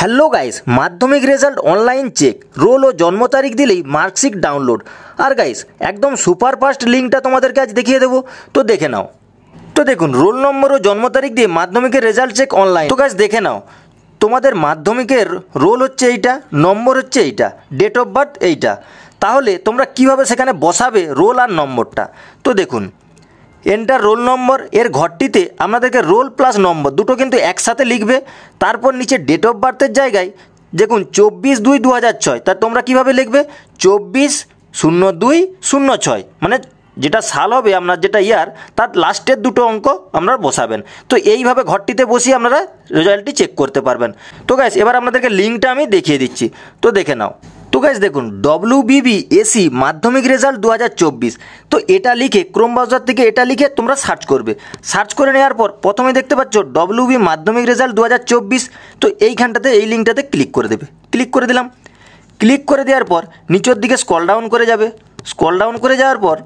Hello guys, মাধ্যমিক result online check, role ও জন্ম তারিখ দিলেই মার্কশিট ডাউনলোড। আর গাইস একদম সুপার ফাস্ট লিঙ্কটা তোমাদেরকে আজ দেখিয়ে দেবো, তো দেখে নাও। তো দেখুন, রোল নম্বর ও জন্ম তারিখ দিয়ে মাধ্যমিকের রেজাল্ট চেক অনলাইন। তো গাইস দেখে নাও, তোমাদের মাধ্যমিকের রোল হচ্ছে এইটা, নম্বর হচ্ছে এইটা, ডেট অফ বার্থ এইটা। তাহলে তোমরা কিভাবে সেখানে বসাবে রোল আর নম্বরটা? তো দেখুন, এন্টার রোল নম্বর এর ঘরটিতে আপনাদেরকে রোল প্লাস নম্বর দুটো কিন্তু একসাথে লিখবে। তারপর নিচে ডেট অফ বার্থের জায়গায় দেখুন 24/2/2006, তা তোমরা কিভাবে লিখবে 24/02/06, মানে যেটা সাল হবে আপনার, যেটা ইয়ার, তার লাস্টের দুটো অঙ্ক আপনারা বসাবেন। তো এইভাবে ঘরটিতে বসিয়ে আপনারা রেজাল্টটি চেক করতে পারবেন। তো গাইস এবার আপনাদেরকে লিঙ্কটা আমি দেখিয়ে দিচ্ছি, তো দেখে নাও। তো গাইস দেখুন, WBBSE মাধ্যমিক রেজাল্ট 2024, তো এটা লিখে ক্রোম ব্রাউজার থেকে এটা লিখে তোমরা সার্চ করবে। সার্চ করে নেওয়ার পর প্রথমে দেখতে পাচ্ছ WB মাধ্যমিক রেজাল্ট 2024, তো এইখানটাতে এই লিঙ্কটাতে ক্লিক করে দেবে। ক্লিক করে দিলাম। ক্লিক করে দেওয়ার পর নিচের দিকে স্ক্রল ডাউন করে যাবে। স্ক্রল ডাউন করে যাওয়ার পর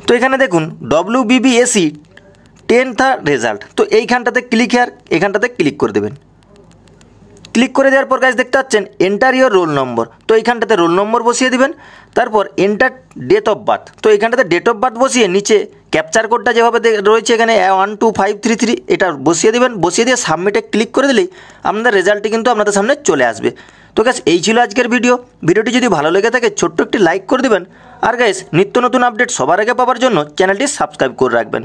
তো এখানে দেখুন WBBSE 10th রেজাল্ট, তো এইখানটাতে এখানটাতে ক্লিক করে দেবেন। ক্লিক করে দেওয়ার পর গাইস দেখতে পাচ্ছেন এন্টার ইয়োর রোল নম্বর, তো এইখানটাতে রোল নম্বর বসিয়ে দিবেন। তারপর এন্টার ডেট অফ বার্থ, তো এইখানটাতে ডেট অফ বার্থ বসিয়ে নিচে ক্যাপচার কোডটা যেভাবে রয়েছে এখানে 12533 এটা বসিয়ে দিবেন। বসিয়ে দিয়ে সাবমিটে ক্লিক করে দিলেই আপনাদের রেজাল্টটি কিন্তু আপনাদের সামনে চলে আসবে। তো গাইস এই ছিল আজকের ভিডিওটি যদি ভালো লেগে থাকে ছোট্ট একটি লাইক করে দেবেন। আর গাইস নিত্য নতুন আপডেট সবার আগে পাওয়ার জন্য চ্যানেলটি সাবস্ক্রাইব করে রাখবেন।